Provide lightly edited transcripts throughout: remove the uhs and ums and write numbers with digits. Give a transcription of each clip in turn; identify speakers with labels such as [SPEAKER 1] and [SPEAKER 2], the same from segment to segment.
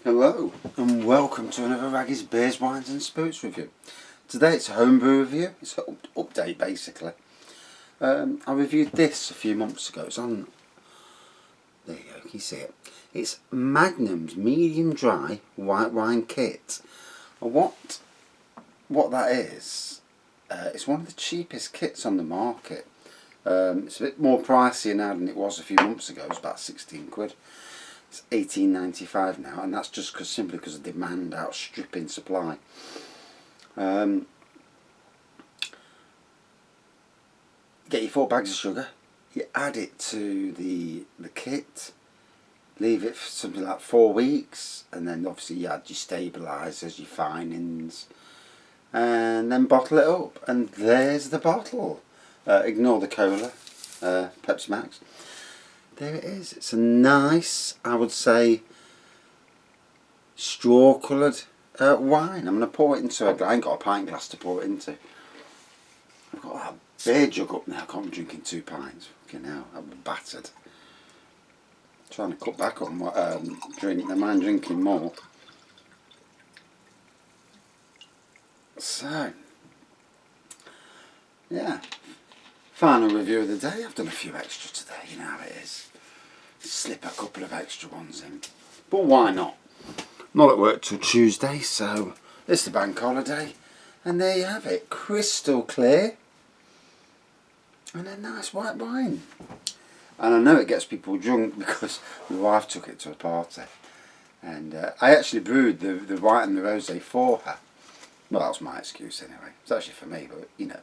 [SPEAKER 1] Hello and welcome to another Raggy's Beers, Wines and Spirits review. Today it's a homebrew review. It's an update basically. I reviewed this a few months ago. It's on, there you go, can you see it? It's Magnum's medium dry white wine kit. And what that is, it's one of the cheapest kits on the market. It's a bit more pricey now than it was a few months ago. It's about 16 quid. It's $18.95 now, and that's just simply because of demand outstripping supply. Get your 4 bags of sugar, you add it to the kit, leave it for something like 4 weeks, and then obviously you add your stabilisers, your finings, and then bottle it up, and there's the bottle. Ignore the cola, Pepsi Max. There it is. It's a nice, I would say, straw coloured wine. I'm going to pour it into I ain't got a pint glass to pour it into. I've got that beer jug up now. I can't be drinking 2 pints. Fucking hell, I'm battered. Trying to cut back on what drink. I mind drinking more. So, yeah. Final review of the day. I've done a few extra today, you know how it is. Slip a couple of extra ones in. But why not? Not at work till Tuesday, so it's the bank holiday. And there you have it. Crystal clear. And a nice white wine. And I know it gets people drunk because my wife took it to a party. And I actually brewed the white and the rosé for her. Well, that was my excuse anyway. It's actually for me, but you know.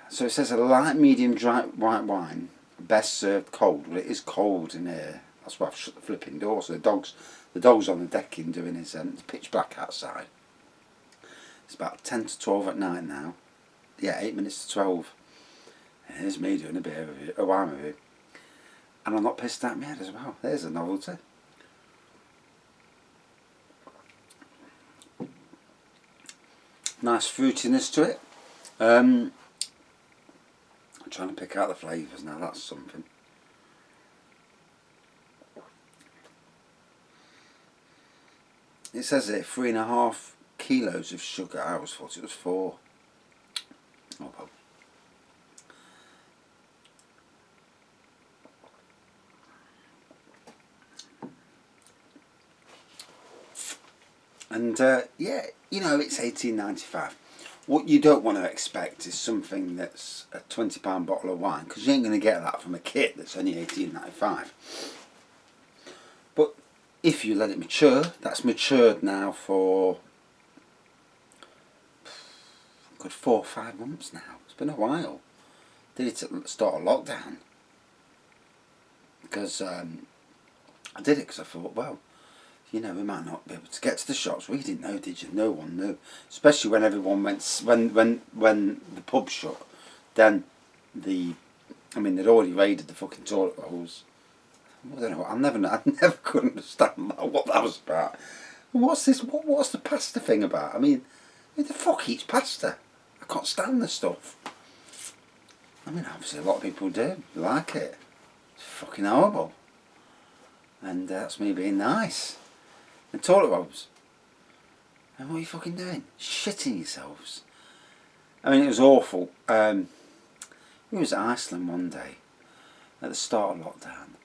[SPEAKER 1] So it says a light medium dry white wine, best served cold. Well, it is cold in here. That's why I've shut the flipping door. So the dog's on the decking doing his it's pitch black outside. It's about 10 to 12 at night now. Yeah, 8 minutes to 12. And here's me doing a beer review, a wine review. And I'm not pissed at my head as well. There's a novelty. Nice fruitiness to it. I'm trying to pick out the flavours now, that's something. It says here 3.5 kilos of sugar. I always thought it was 4. Oh well. And yeah, you know, it's $18.95. What you don't want to expect is something that's a £20 bottle of wine, because you ain't going to get that from a kit that's only $18.95. But if you let it mature, that's matured now for a good 4 or 5 months now. It's been a while. Did it at the start of lockdown, because I did it because I thought, well, you know, we might not be able to get to the shops. We didn't know, did you? No one knew. Especially when everyone went, when the pub shut. Then they'd already raided the fucking toilet rolls. I don't know. I never could understand what that was about. What's this? What's the pasta thing about? I mean, who the fuck eats pasta? I can't stand the stuff. I mean, obviously a lot of people do. They like it. It's fucking horrible. And that's me being nice. And toilet rolls. And what are you fucking doing? Shitting yourselves. I mean, it was awful. We was at Iceland one day at the start of lockdown,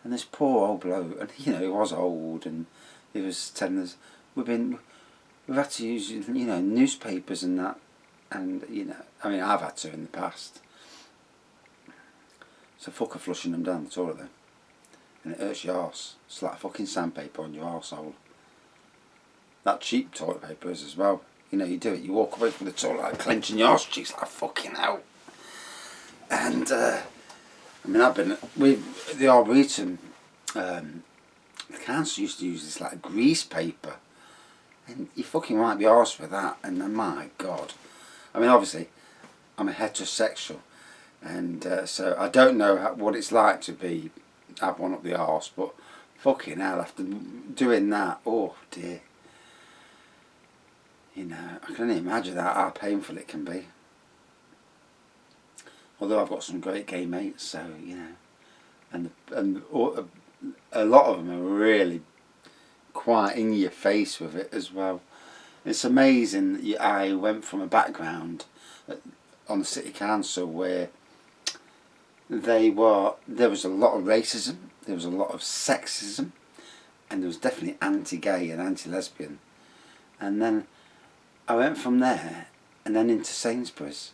[SPEAKER 1] and this poor old bloke, and you know, he was old, and he was telling us we've had to use, you know, newspapers and that, and you know, I mean, I've had to in the past. So fuck a flushing them down the toilet then. And it hurts your arse. It's like fucking sandpaper on your arsehole. That cheap toilet paper is as well. You know, you do it, you walk away from the toilet like clenching your arse cheeks like fucking hell. And I mean, I've been with the Arboretum. The council used to use this like grease paper, and you fucking wipe your arse with that. And my God, I mean, obviously, I'm a heterosexual, and so I don't know what it's like to have one up the arse, but fucking hell, after doing that, oh dear. You know, I can only imagine how painful it can be. Although I've got some great gay mates, so you know, and a lot of them are really quite in your face with it as well. It's amazing that I went from a background on the city council where there was a lot of racism, there was a lot of sexism, and there was definitely anti-gay and anti-lesbian. And then I went from there and then into Sainsbury's.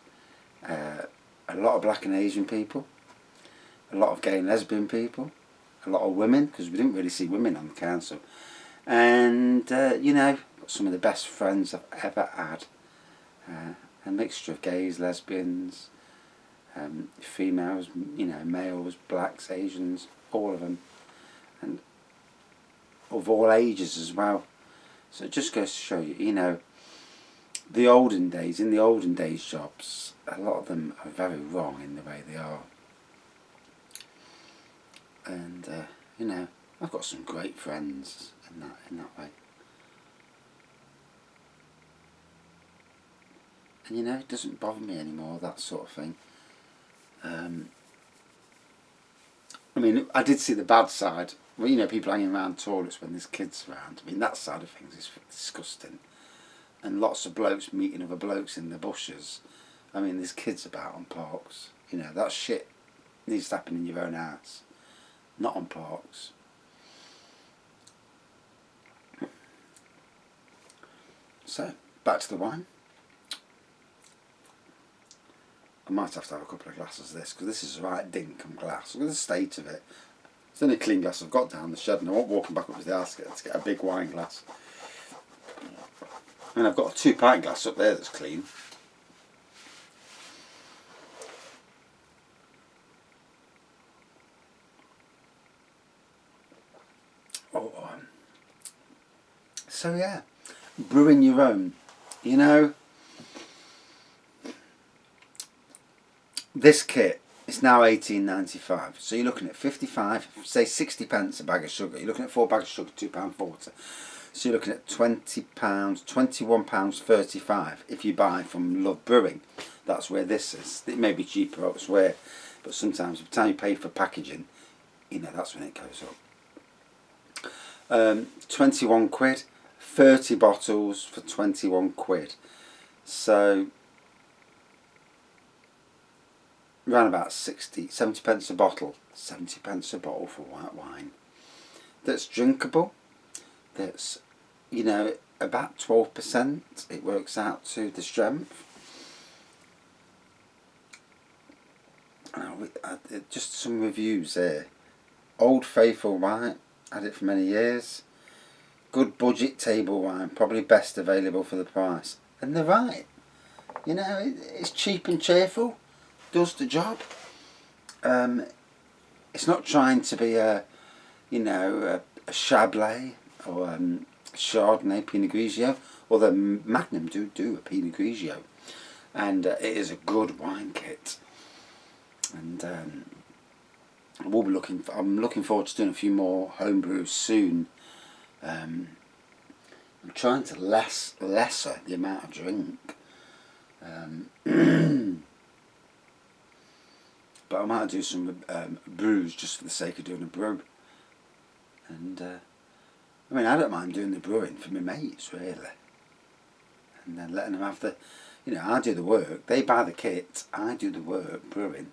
[SPEAKER 1] A lot of black and Asian people, a lot of gay and lesbian people, a lot of women, because we didn't really see women on the council. And, you know, some of the best friends I've ever had. A mixture of gays, lesbians, females, you know, males, blacks, Asians, all of them. And of all ages as well. So it just goes to show you, you know, in the olden days jobs, a lot of them are very wrong in the way they are. And, you know, I've got some great friends in that way. And, you know, it doesn't bother me anymore, that sort of thing. I mean, I did see the bad side. Well, you know, people hanging around toilets when there's kids around. I mean, that side of things is disgusting. And lots of blokes meeting other blokes in the bushes. I mean, there's kids about on parks. You know, that shit needs to happen in your own house, not on parks. So, back to the wine. I might have to have a couple of glasses of this, because this is the right dinkum glass. Look at the state of it. It's only a clean glass I've got down the shed, and I won't walk back up to the house to get a big wine glass. And I've got a 2-pint glass up there that's clean. So yeah, brewing your own. You know, this kit is now £18.95. So you're looking at 55, say 60 pence a bag of sugar. You're looking at 4 bags of sugar, £2.40. So you're looking at £20, £21.35 if you buy from Love Brewing. That's where this is. It may be cheaper elsewhere, but sometimes by the time you pay for packaging, you know, that's when it goes up. 21 quid, 30 bottles for 21 quid. So around about 70 pence a bottle. 70 pence a bottle for white wine. That's drinkable. That's, you know, about 12% it works out to the strength. Just some reviews there. Old Faithful wine, had it for many years. Good budget table wine, probably best available for the price. And they're right. You know, it's cheap and cheerful, does the job. It's not trying to be a Chablis or a Chardonnay Pinot Grigio, although Magnum do a Pinot Grigio, and it is a good wine kit. And I'm looking forward to doing a few more homebrews soon. I'm trying to lesser the amount of drink. But I might do some brews just for the sake of doing a brew. And I mean, I don't mind doing the brewing for my mates, really. And then letting them have the, you know, I do the work, they buy the kit, I do the work, brewing.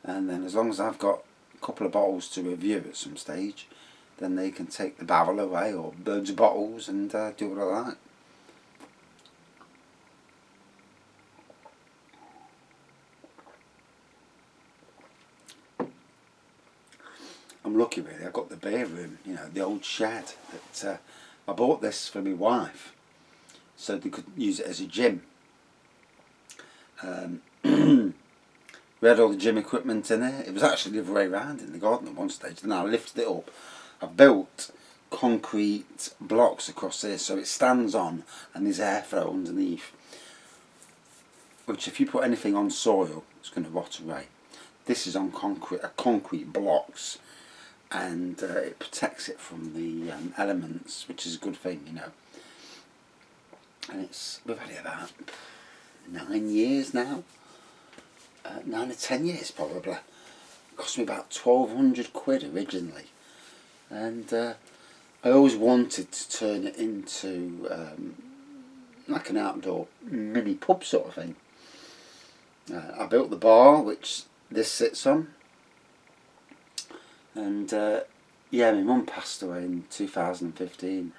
[SPEAKER 1] And then as long as I've got a couple of bottles to review at some stage, then they can take the barrel away or loads of bottles and do what I like. I'm lucky really, I've got the beer room, you know, the old shed. That I bought this for my wife so they could use it as a gym. We had all the gym equipment in there. It was actually the other way around in the garden at one stage. Then I lifted it up. I built concrete blocks across here so it stands on and there's airflow underneath. Which if you put anything on soil, it's going to rot away. This is on concrete blocks, and it protects it from the elements, which is a good thing, you know. And we've had it about 9 years now. 9 or 10 years probably. It cost me about 1,200 quid originally. and I always wanted to turn it into like an outdoor mini pub sort of thing. I built the bar which this sits on, and yeah, my mum passed away in 2015,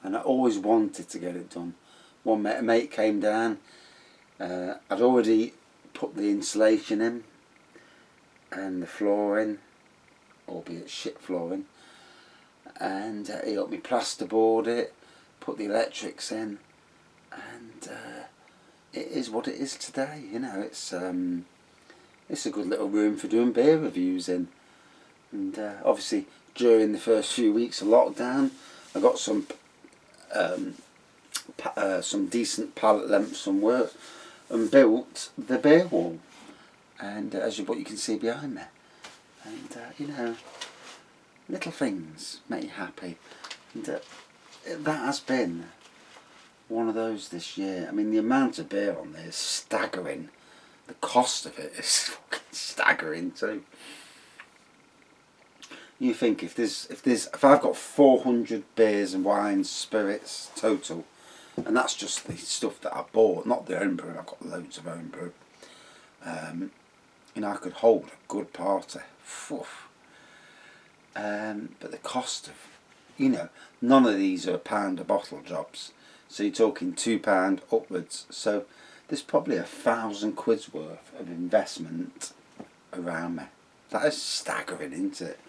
[SPEAKER 1] and I always wanted to get it done. One mate came down. I'd already put the insulation in and the flooring, albeit shit flooring, and he helped me plasterboard it, put the electrics in, and it is what it is today. You know, it's a good little room for doing beer reviews in. And obviously during the first few weeks of lockdown, I got some decent pallet lengths from work and built the beer wall, and what you can see behind me. And you know, little things make you happy, and that has been one of those this year. I mean, the amount of beer on there is staggering. The cost of it is fucking staggering too. You think if I've got 400 beers and wines, spirits total, and that's just the stuff that I bought, not the homebrew. I've got loads of homebrew. You know, I could hold a good party. But the cost of, you know, none of these are £1 a bottle jobs. So you're talking £2 upwards. So there's probably £1,000 worth of investment around me. That is staggering, isn't it?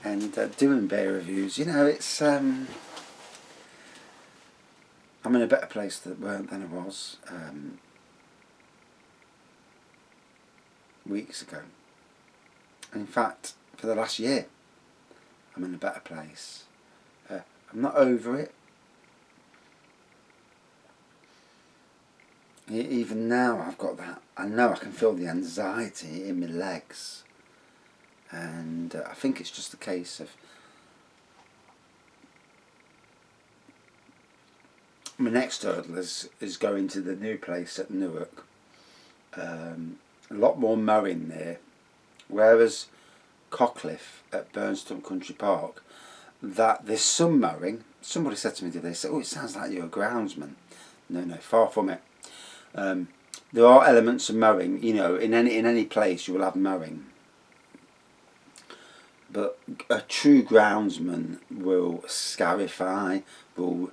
[SPEAKER 1] And doing beer reviews, you know, it's I'm in a better place than I was weeks ago. And in fact, for the last year, I'm in a better place. I'm not over it. Even now, I've got that. I know I can feel the anxiety in my legs. And I think it's just a case of my next hurdle is going to the new place at Newark. A lot more mowing there, whereas Cockcliffe at Burnstone Country Park, that there's some mowing. Somebody said to me today, "Oh, it sounds like you're a groundsman." No, far from it. There are elements of mowing. You know, in any place you will have mowing. But a true groundsman will scarify, will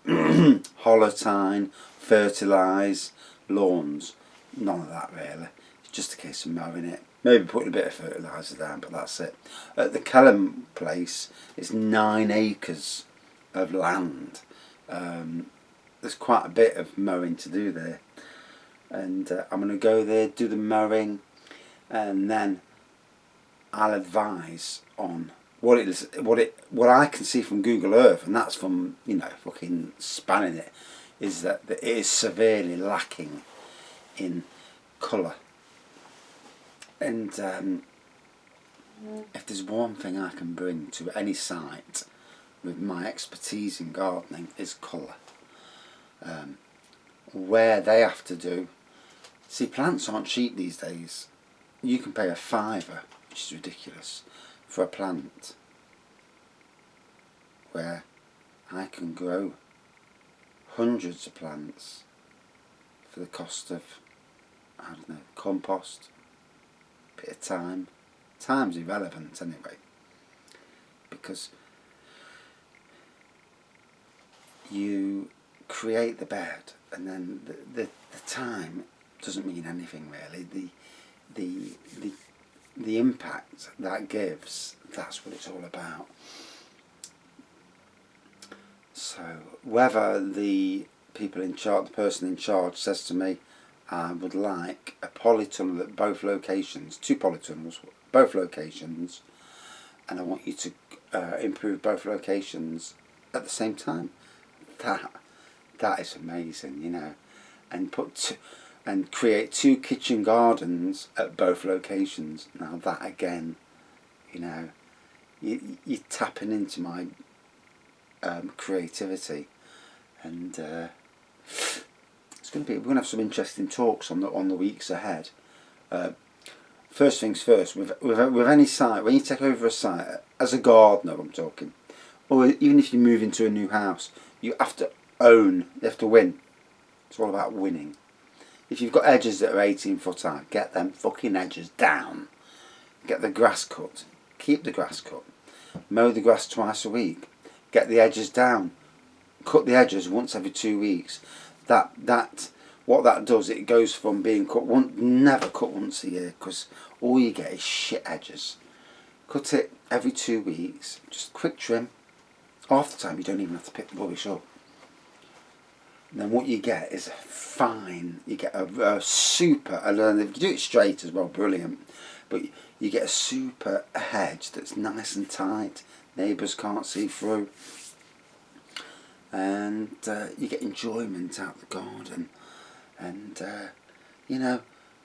[SPEAKER 1] holotine, fertilise lawns. None of that really. It's just a case of mowing it. Maybe putting a bit of fertiliser down, but that's it. At the Kelham place, it's 9 acres of land. There's quite a bit of mowing to do there. And I'm going to go there, do the mowing, and then I'll advise on what I can see from Google Earth, and that's from, you know, fucking spanning it, is that it is severely lacking in colour. And if there's one thing I can bring to any site with my expertise in gardening is colour. Where they have to do, see, plants aren't cheap these days. You can pay £5, which is ridiculous, for a plant, where I can grow hundreds of plants for the cost of, I don't know, compost, bit of time. Time's irrelevant anyway, because you create the bed, and then the time doesn't mean anything really. The impact that gives, that's what it's all about. So whether the person in charge says to me, I would like a polytunnel at both locations, 2 polytunnels, both locations, and I want you to improve both locations at the same time. That is amazing, you know, and create 2 kitchen gardens at both locations. Now that again, you know, you're tapping into my creativity, and we're going to have some interesting talks on the weeks ahead. first things first, with any site, when you take over a site, as a gardener I'm talking, or even if you move into a new house, you have to own, you have to win. It's all about winning. If you've got edges that are 18 foot high, get them fucking edges down. Get the grass cut. Keep the grass cut. Mow the grass twice a week. Get the edges down. Cut the edges once every 2 weeks. What that does, it goes from being cut never cut once a year, because all you get is shit edges. Cut it every 2 weeks. Just quick trim. Half the time you don't even have to pick the rubbish up. And then what you get is fine. You get a super, and if you do it straight as well, brilliant. But you get a super hedge that's nice and tight. Neighbours can't see through. And you get enjoyment out of the garden. And you know,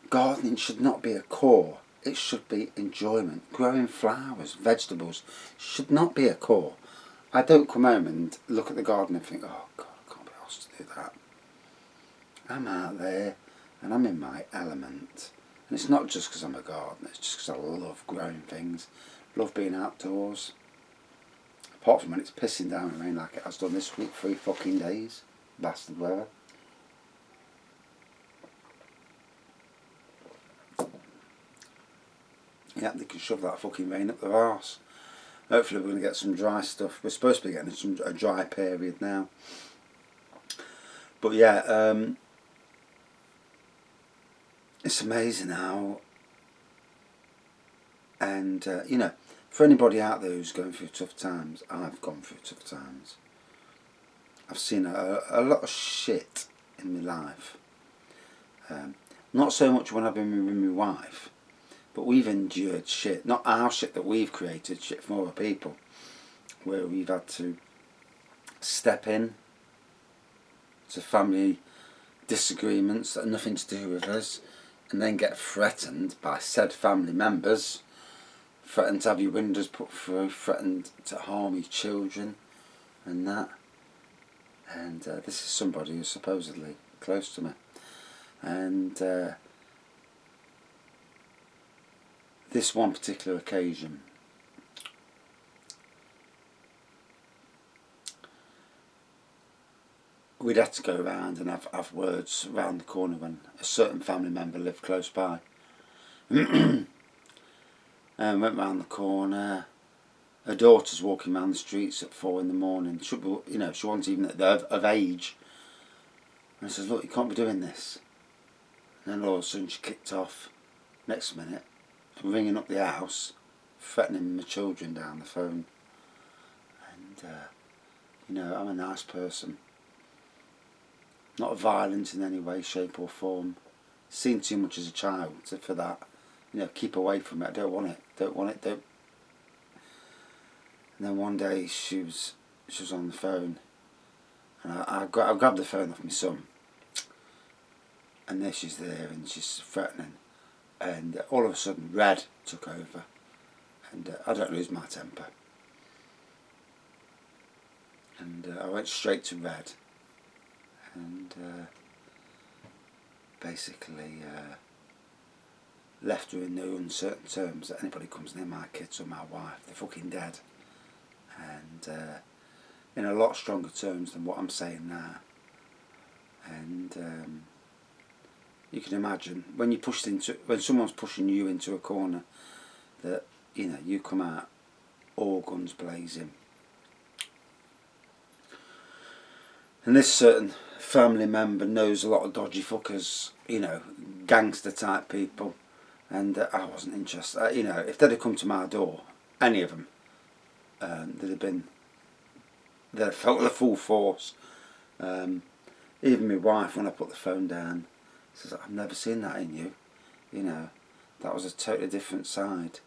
[SPEAKER 1] gardening should not be a chore. It should be enjoyment. Growing flowers, vegetables should not be a chore. I don't come home and look at the garden and think, oh God, I can't be asked to do that. I'm out there and I'm in my element. And it's not just because I'm a gardener, it's just because I love growing things, love being outdoors. Apart from when it's pissing down and rain like it has done this week, 3 fucking days. Bastard weather. Yeah, they can shove that fucking rain up their arse. Hopefully we're going to get some dry stuff. We're supposed to be getting a dry period now. But yeah, it's amazing how, and you know, for anybody out there who's going through tough times, I've gone through tough times. I've seen a lot of shit in my life. Not so much when I've been with my wife, but we've endured shit. Not our shit that we've created, shit from other people, where we've had to step in to family disagreements that are nothing to do with us, and then get threatened by said family members, threatened to have your windows put through, threatened to harm your children and that. And this is somebody who's supposedly close to me. And this one particular occasion, we'd had to go around and have words around the corner when a certain family member lived close by. And went round the corner. Her daughter's walking around the streets at 4 in the morning. She wasn't even of age. And I says, look, you can't be doing this. And then all of a sudden she kicked off. Next minute, ringing up the house, threatening my children down the phone. And you know, I'm a nice person, not violent in any way, shape or form. Seen too much as a child for that. You know, keep away from it. I don't want it. And then one day she was on the phone, and I grabbed the phone off my son, and there she's there, and she's threatening. And all of a sudden, red took over, and I don't lose my temper. And I went straight to red, and basically left her in no uncertain terms that anybody comes near my kids or my wife, they're fucking dead. And in a lot stronger terms than what I'm saying now. And you can imagine when someone's pushing you into a corner, that, you know, you come out all guns blazing. And this certain family member knows a lot of dodgy fuckers, you know, gangster type people, and I wasn't interested. You know, if they'd have come to my door, any of them, they'd have felt the full force. Even my wife, when I put the phone down, says, I've never seen that in you. You know, that was a totally different side.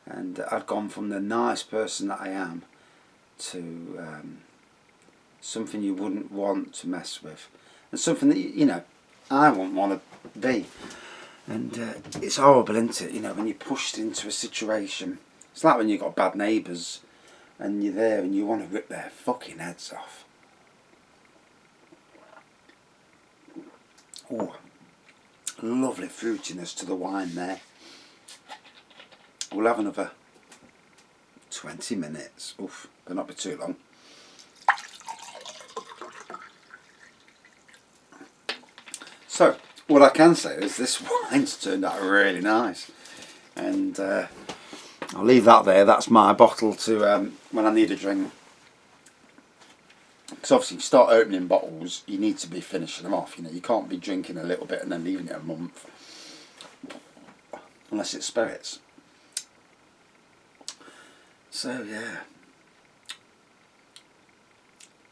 [SPEAKER 1] And I'd gone from the nice person that I am to something you wouldn't want to mess with. And something that, you know, I wouldn't want to be. And it's horrible, isn't it? You know, when you're pushed into a situation. It's like when you've got bad neighbours and you're there and you want to rip their fucking heads off. Oh, lovely fruitiness to the wine there. we'll have another 20 minutes. Oof, but not be too long. So, what I can say is this wine's turned out really nice. And I'll leave that there. That's my bottle to when I need a drink. Because obviously, if you start opening bottles, you need to be finishing them off. You know, you can't be drinking a little bit and then leaving it a month. Unless it's spirits. So, yeah.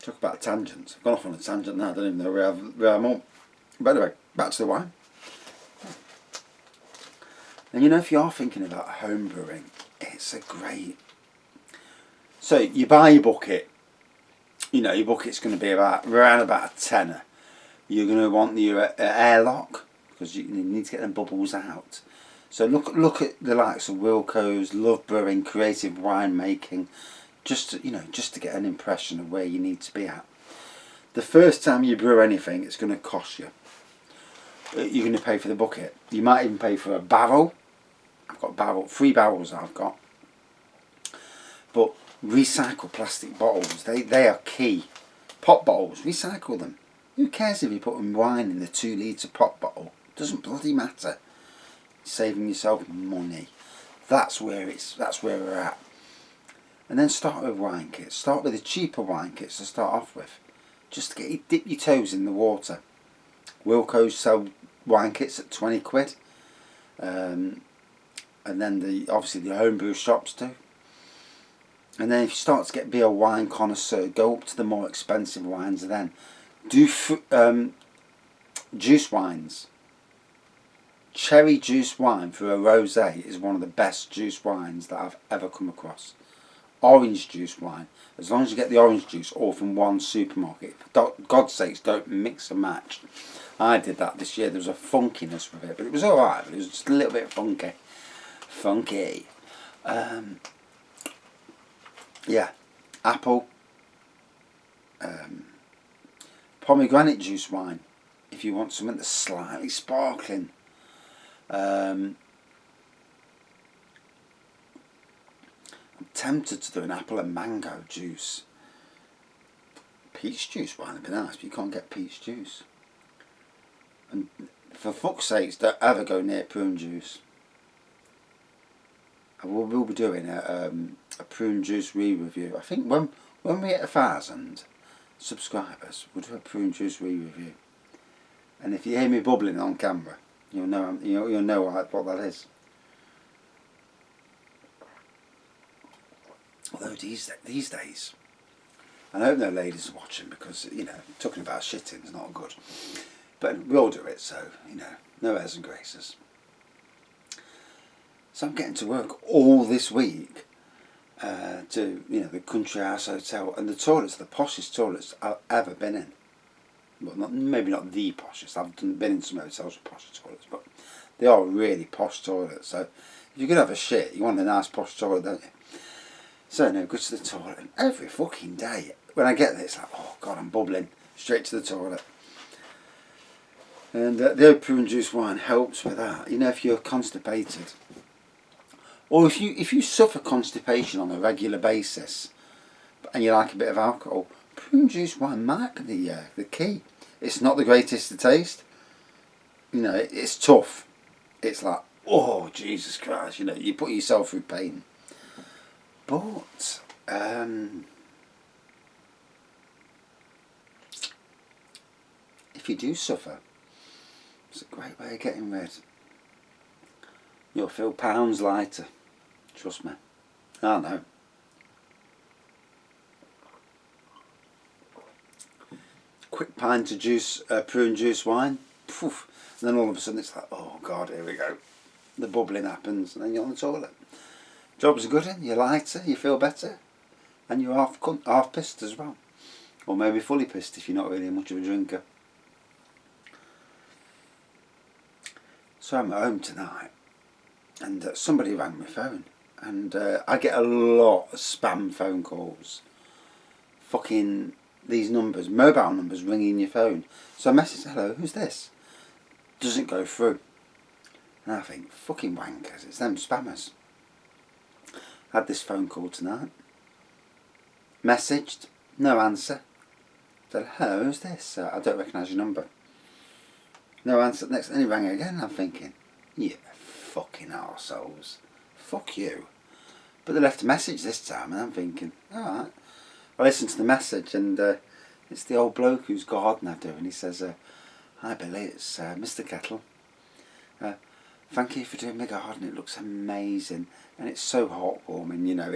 [SPEAKER 1] Talk about tangents. I've gone off on a tangent now. I don't even know where I'm on. But anyway, back to the wine. And you know, if you are thinking about home brewing, it's a great... So, you buy your bucket. You know, your bucket's going to be around about a tenner. You're going to want your airlock, because you need to get them bubbles out. So look at the likes of Wilco's, Love Brewing, Creative Winemaking, just to get an impression of where you need to be at. The first time you brew anything, it's going to cost you. You're going to pay for the bucket. You might even pay for a barrel. I've got 3 barrels I've got. But recycle plastic bottles, they are key. Pop bottles, recycle them. Who cares if you're putting wine in the 2 litre pop bottle? Doesn't bloody matter. Saving yourself money. That's where we're at. And then start with wine kits. Start with the cheaper wine kits to start off with. Just to dip your toes in the water. Wilco's sell wine kits at 20 quid. And then obviously the homebrew shops do. And then if you start to be a wine connoisseur, go up to the more expensive wines then. Do juice wines. Cherry juice wine for a rosé is one of the best juice wines that I've ever come across. Orange juice wine, as long as you get the orange juice all from one supermarket. For God's sakes, don't mix and match. I did that this year. There was a funkiness with it, but it was alright. It was just a little bit funky. Yeah, apple, pomegranate juice wine. If you want something that's slightly sparkling. I'm tempted to do an apple and mango juice. Peach juice wine would be nice, but you can't get peach juice. And for fuck's sakes, don't ever go near prune juice. I will be doing a prune juice re-review. I think when we hit 1,000 subscribers, we'll do a prune juice re-review. And if you hear me bubbling on camera, you'll know what that is. Although these days, I hope no ladies are watching, because talking about shitting is not good. But we all do it, so no airs and graces. So I'm getting to work all this week to the country house hotel, and the toilets are the poshest toilets I've ever been in. Well, maybe not the poshest. I've been in some hotels with posh toilets, but they are really posh toilets. So if you're going to have a shit, you want a nice posh toilet, don't you? So no, go to the toilet, and every fucking day when I get there, it's like, oh God, I'm bubbling. Straight to the toilet. And the old prune juice wine helps with that. If you're constipated, or if you suffer constipation on a regular basis, and you like a bit of alcohol, prune juice wine might be the key. It's not the greatest to taste. It's tough. It's like, oh Jesus Christ, you put yourself through pain. But if you do suffer, it's a great way of getting rid. You'll feel pounds lighter. Trust me. I know. Quick pint of juice, prune juice wine. Poof. And then all of a sudden it's like, oh God, here we go. The bubbling happens, and then you're on the toilet. Job's a good one. You're lighter, you feel better, and you're half pissed as well, or maybe fully pissed if you're not really much of a drinker. So I'm at home tonight, and somebody rang my phone, and I get a lot of spam phone calls. Fucking these numbers, mobile numbers ringing your phone. So I message, hello, who's this? Doesn't go through. And I think, fucking wankers, it's them spammers. Had this phone call tonight. Messaged, no answer. Said, hello, who's this? I don't recognise your number. No answer. Next, and he rang again. I'm thinking, you fucking arseholes. Fuck you. But they left a message this time, and I'm thinking, alright. I listened to the message, and it's the old bloke who's garden I do, and he says, hi Billy, it's Mr. Kettle. Thank you for doing my garden, it looks amazing, and it's so heartwarming, you know.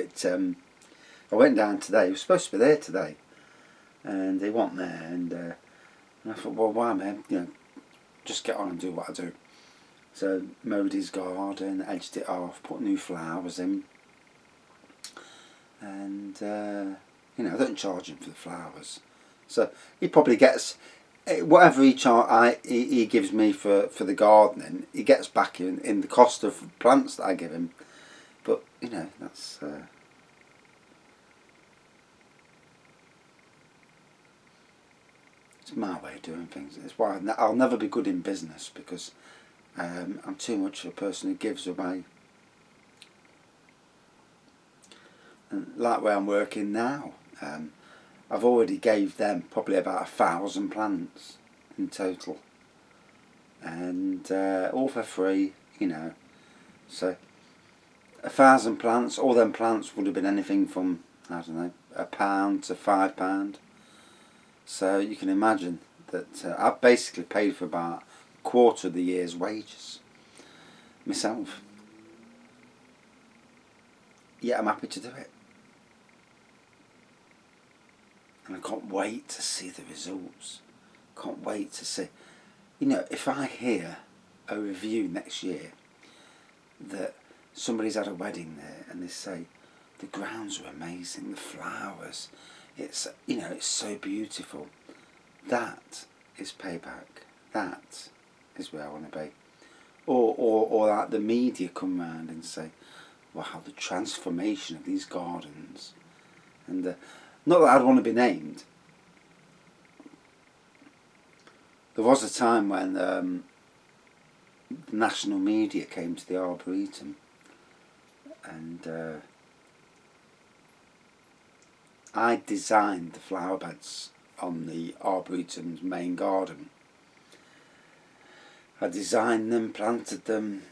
[SPEAKER 1] I went down today, he was supposed to be there today, and he wasn't there, and I thought, well, why, man, you know, just get on and do what I do. So, mowed his garden, edged it off, put new flowers in, and, you know, I don't charge him for the flowers. So, he probably gets, whatever he gives me for the gardening, he gets back in the cost of plants that I give him. But, you know, that's... it's my way of doing things. It's why I'll never be good in business, because I'm too much of a person who gives away. And like where I'm working now, I've already gave them probably about 1,000 plants in total, and all for free, you know. So 1,000 plants, all them plants would have been anything from, I don't know, £1 to £5. So you can imagine that I've basically paid for about a quarter of the year's wages myself. Yet I'm happy to do it. And I can't wait to see the results. Can't wait to see. You know, if I hear a review next year that somebody's had a wedding there and they say the grounds were amazing, the flowers, it's, you know, it's so beautiful. That is payback. That is where I want to be. Or like the media come round and say, wow, the transformation of these gardens. And not that I'd want to be named. There was a time when the national media came to the Arboretum, and I designed the flower beds on the Arboretum's main garden. I designed them, planted them,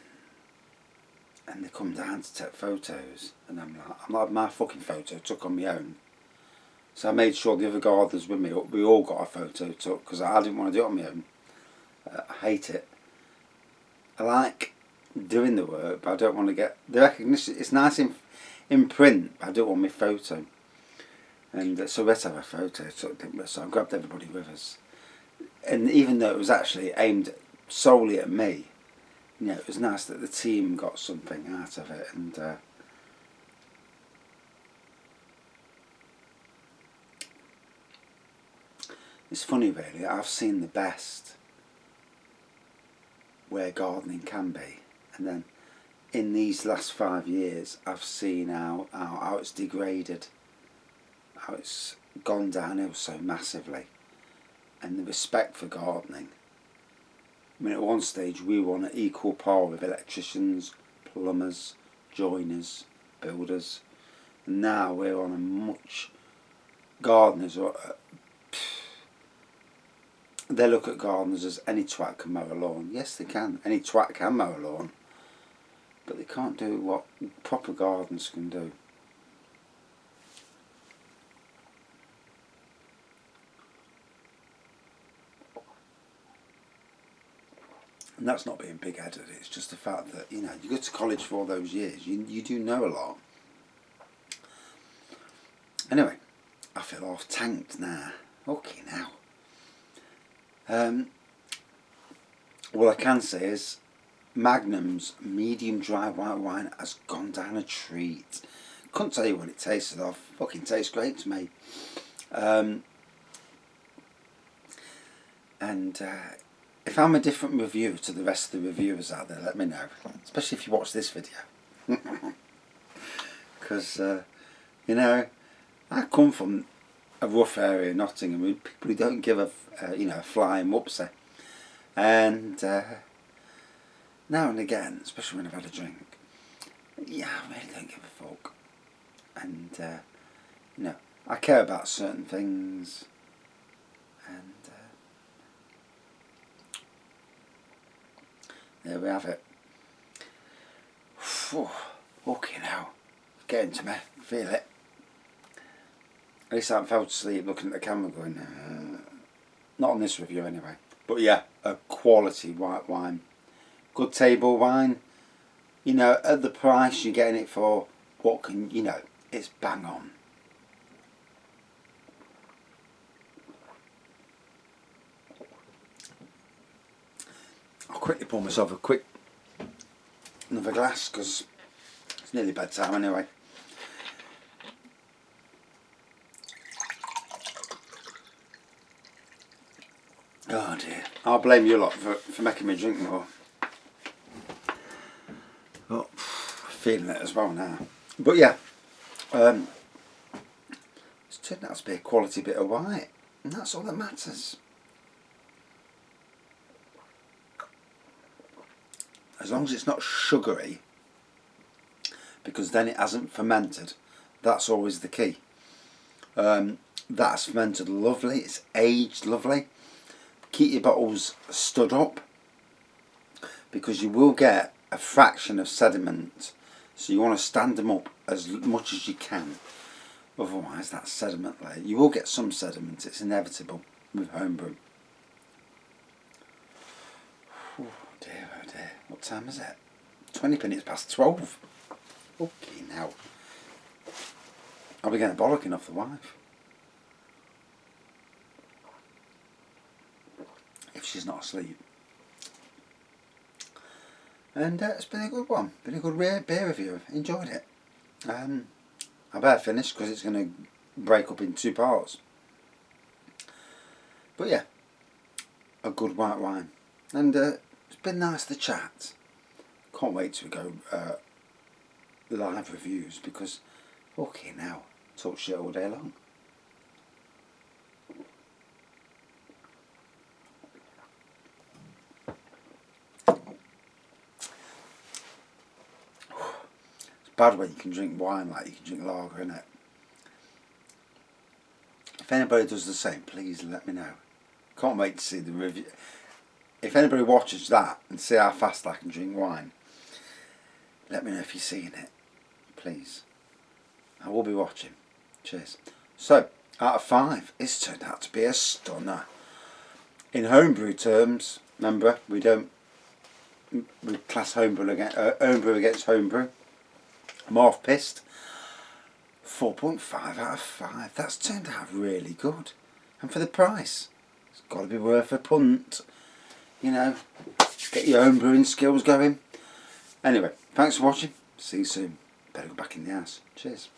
[SPEAKER 1] and they come down to take photos, and I'm like, my fucking photo took on my own. So I made sure the other gardeners with me, we all got a photo took, because I didn't want to do it on my own. I hate it. I like doing the work, but I don't want to get the recognition. It's nice in print, but I don't want my photo. And so let's have a photo took, didn't we? So I grabbed everybody with us. And even though it was actually aimed solely at me, you know, it was nice that the team got something out of it. And it's funny, really. I've seen the best where gardening can be, and then in these last 5 years I've seen how it's degraded, how it's gone downhill so massively, and the respect for gardening. I mean, at one stage we were on an equal par with electricians, plumbers, joiners, builders, and now we're on a much... gardeners are... they look at gardeners as any twat can mow a lawn. Yes, they can. Any twat can mow a lawn. But they can't do what proper gardeners can do. And that's not being big-headed. It's just the fact that, you know, you go to college for all those years. You do know a lot. Anyway, I feel off-tanked now. Okay, now. All I can say is Magnum's medium dry white wine has gone down a treat. Couldn't tell you what it tasted of. Fucking tastes great to me. If I'm a different reviewer to the rest of the reviewers out there, let me know. Especially if you watch this video. Because, you know, I come from a rough area, Nottingham, with people who don't give a flying whoopsie. And now and again, especially when I've had a drink, yeah, I really don't give a fuck. and you know, I care about certain things, and there we have it. Whew, okay now, getting to me, feel it. At least I haven't fell asleep looking at the camera going, not on this review anyway. But yeah, a quality white wine. Good table wine. You know, at the price you're getting it for, what can, you know, it's bang on. I'll quickly pour myself another glass because it's nearly bedtime anyway. Oh dear, I'll blame you lot for making me drink more. But feeling it as well now. But yeah, it's turned out to be a quality bit of white, and that's all that matters. As long as it's not sugary, because then it hasn't fermented. That's always the key. That's fermented lovely, it's aged lovely. Keep your bottles stood up, because you will get a fraction of sediment, so you want to stand them up as much as you can, otherwise that's sediment layer. You will get some sediment, it's inevitable with homebrew. Oh dear, what time is it? 20 minutes past 12. Okay now, I'll be getting bollocking off the wife if she's not asleep. And it's been a good one, been a good beer review, enjoyed it. I better finish because it's going to break up in 2 parts. But yeah, a good white wine, and it's been nice to chat. Can't wait to go live reviews, because okay now, talk shit all day long. Bad when you can drink wine like you can drink lager, innit? If anybody does the same, please let me know. Can't wait to see the review. If anybody watches that and see how fast I can drink wine, let me know if you're seeing it, please. I will be watching. Cheers. So, out of 5, it's turned out to be a stunner. In homebrew terms, remember, we class homebrew against homebrew. I'm half pissed. 4.5 out of 5. That's turned out really good. And for the price, it's got to be worth a punt. You know, get your own brewing skills going. Anyway, thanks for watching. See you soon. Better go back in the house. Cheers.